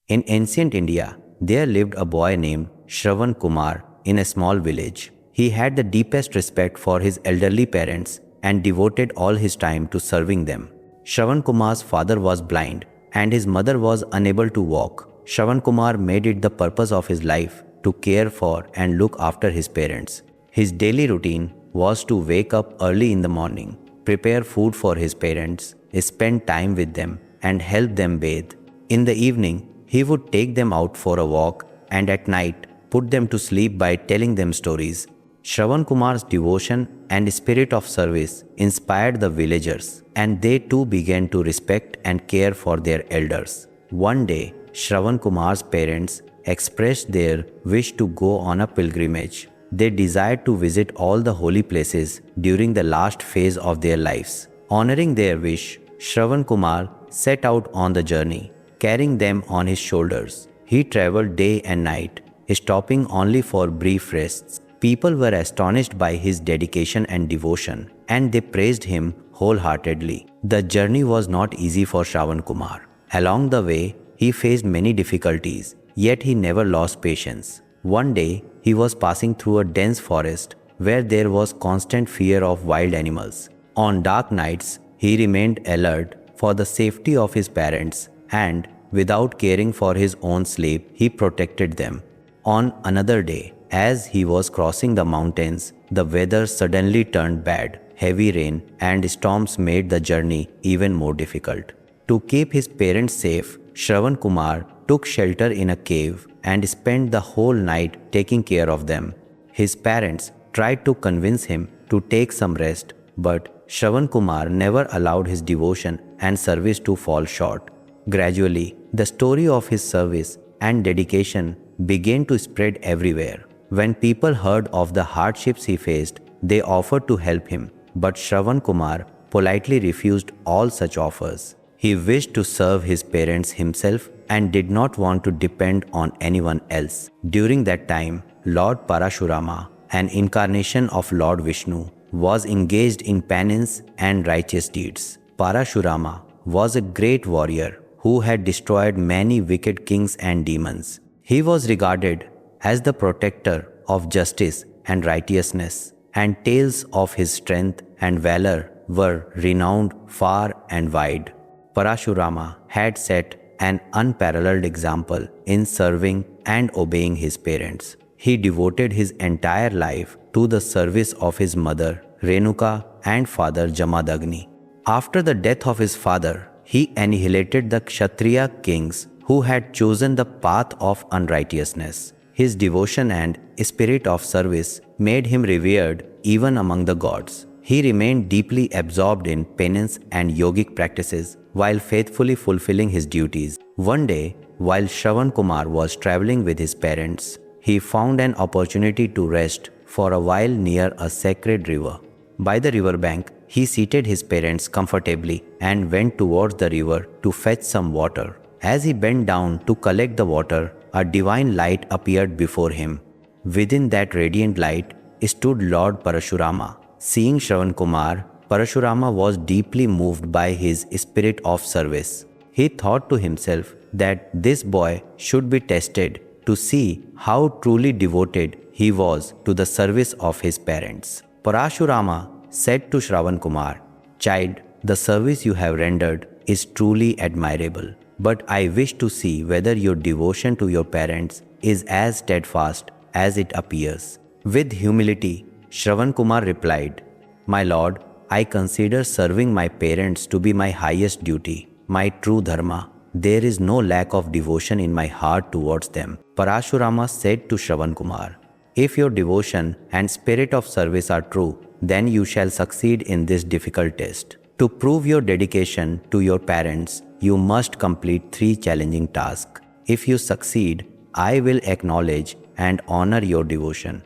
In ancient India, there lived a boy named Shravan Kumar in a small village. He had the deepest respect for his elderly parents and devoted all his time to serving them. Shravan Kumar's father was blind and his mother was unable to walk. Shravan Kumar made it the purpose of his life to care for and look after his parents. His daily routine was to wake up early in the morning, prepare food for his parents, spend time with them, and help them bathe. In the evening, he would take them out for a walk and at night put them to sleep by telling them stories. Shravan Kumar's devotion and spirit of service inspired the villagers, and they too began to respect and care for their elders. One day, Shravan Kumar's parents expressed their wish to go on a pilgrimage. They desired to visit all the holy places during the last phase of their lives. Honoring their wish, Shravan Kumar set out on the journey, carrying them on his shoulders. He traveled day and night, stopping only for brief rests. People were astonished by his dedication and devotion, and they praised him wholeheartedly. The journey was not easy for Shravan Kumar. Along the way, he faced many difficulties, yet he never lost patience. One day, he was passing through a dense forest where there was constant fear of wild animals. On dark nights, he remained alert for the safety of his parents and, without caring for his own sleep, he protected them. On another day, as he was crossing the mountains, the weather suddenly turned bad. Heavy rain and storms made the journey even more difficult. To keep his parents safe, Shravan Kumar took shelter in a cave and spent the whole night taking care of them. His parents tried to convince him to take some rest, but Shravan Kumar never allowed his devotion and service to fall short. Gradually, the story of his service and dedication began to spread everywhere. When people heard of the hardships he faced, they offered to help him, but Shravan Kumar politely refused all such offers. He wished to serve his parents himself and did not want to depend on anyone else. During that time, Lord Parshurama, an incarnation of Lord Vishnu, was engaged in penance and righteous deeds. Parshurama was a great warrior who had destroyed many wicked kings and demons. He was regarded as the protector of justice and righteousness, and tales of his strength and valor were renowned far and wide. Parshurama had set an unparalleled example in serving and obeying his parents. He devoted his entire life to the service of his mother, Renuka, and father, Jamadagni. After the death of his father, he annihilated the Kshatriya kings who had chosen the path of unrighteousness. His devotion and spirit of service made him revered even among the gods. He remained deeply absorbed in penance and yogic practices while faithfully fulfilling his duties. One day, while Shravan Kumar was traveling with his parents, he found an opportunity to rest for a while near a sacred river. By the riverbank, he seated his parents comfortably and went towards the river to fetch some water. As he bent down to collect the water, a divine light appeared before him. Within that radiant light stood Lord Parshurama. Seeing Shravan Kumar, Parshurama was deeply moved by his spirit of service. He thought to himself that this boy should be tested to see how truly devoted he was to the service of his parents. Parshurama said to Shravan Kumar, "Child, the service you have rendered is truly admirable. But I wish to see whether your devotion to your parents is as steadfast as it appears." With humility, Shravan Kumar replied, "My lord, I consider serving my parents to be my highest duty, my true dharma. There is no lack of devotion in my heart towards them." Parshurama said to Shravan Kumar, "If your devotion and spirit of service are true, then you shall succeed in this difficult test. To prove your dedication to your parents, you must complete 3 challenging tasks. If you succeed, I will acknowledge and honor your devotion."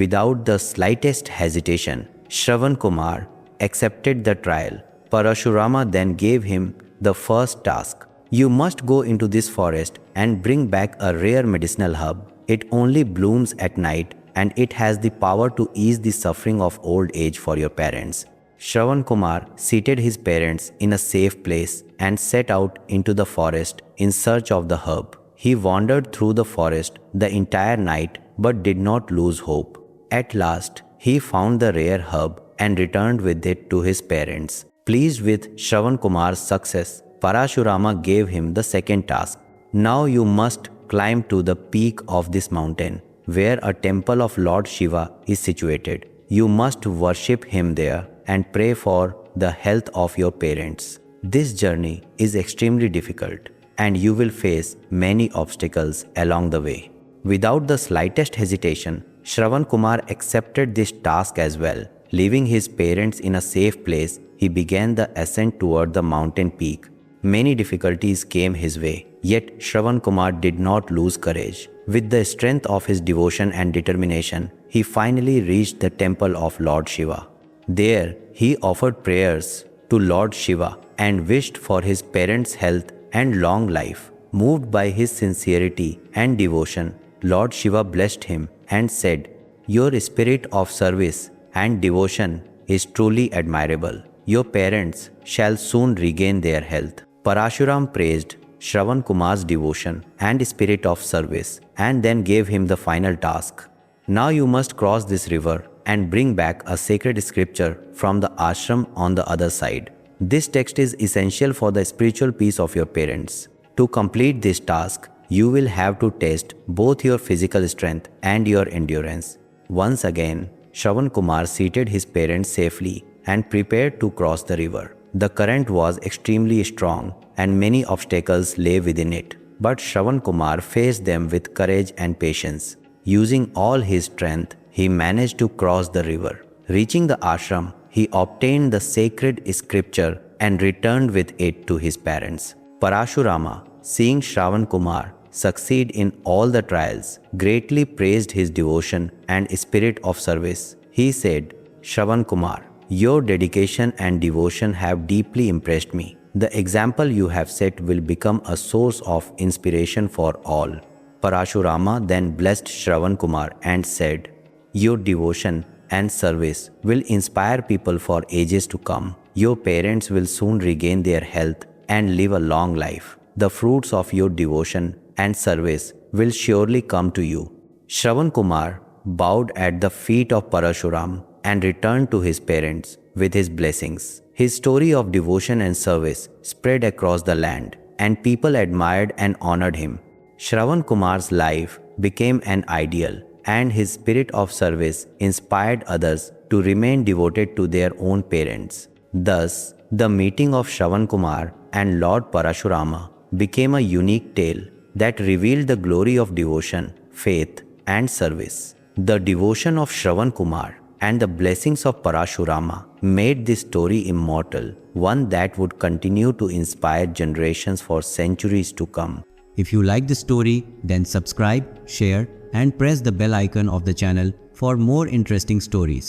Without the slightest hesitation, Shravan Kumar accepted the trial. Parshurama then gave him the first task. "You must go into this forest and bring back a rare medicinal herb. It only blooms at night and it has the power to ease the suffering of old age for your parents." Shravan Kumar seated his parents in a safe place and set out into the forest in search of the herb. He wandered through the forest the entire night but did not lose hope. At last, he found the rare herb and returned with it to his parents. Pleased with Shravan Kumar's success, Parashurama gave him the second task. Now you must climb to the peak of this mountain, where a temple of Lord Shiva is situated. You must worship him there and pray for the health of your parents. This journey is extremely difficult, and you will face many obstacles along the way. Without the slightest hesitation, Shravan Kumar accepted this task as well. Leaving his parents in a safe place, he began the ascent toward the mountain peak. Many difficulties came his way, yet Shravan Kumar did not lose courage. With the strength of his devotion and determination, he finally reached the temple of Lord Shiva. There, he offered prayers to Lord Shiva and wished for his parents' health and long life. Moved by his sincerity and devotion, Lord Shiva blessed him and said, "Your spirit of service and devotion is truly admirable. Your parents shall soon regain their health." Parashuram praised Shravan Kumar's devotion and spirit of service and then gave him the final task. Now you must cross this river and bring back a sacred scripture from the ashram on the other side. This text is essential for the spiritual peace of your parents. To complete this task, you will have to test both your physical strength and your endurance. Once again, Shravan Kumar seated his parents safely and prepared to cross the river. The current was extremely strong and many obstacles lay within it, but Shravan Kumar faced them with courage and patience. Using all his strength, he managed to cross the river. Reaching the ashram, he obtained the sacred scripture and returned with it to his parents. Parashurama, seeing Shravan Kumar succeed in all the trials, greatly praised his devotion and spirit of service. He said, "Shravan Kumar, your dedication and devotion have deeply impressed me. The example you have set will become a source of inspiration for all." Parashurama then blessed Shravan Kumar and said, "Your devotion and service will inspire people for ages to come. Your parents will soon regain their health and live a long life. The fruits of your devotion and service will surely come to you." Shravan Kumar bowed at the feet of Parashuram and returned to his parents with his blessings. His story of devotion and service spread across the land, and people admired and honored him. Shravan Kumar's life became an ideal, and his spirit of service inspired others to remain devoted to their own parents. Thus, the meeting of Shravan Kumar and Lord Parashurama became a unique tale that revealed the glory of devotion, faith, and service. The devotion of Shravan Kumar and the blessings of Parashurama made this story immortal, one that would continue to inspire generations for centuries to come. If you like the story, then subscribe, share, and press the bell icon of the channel for more interesting stories.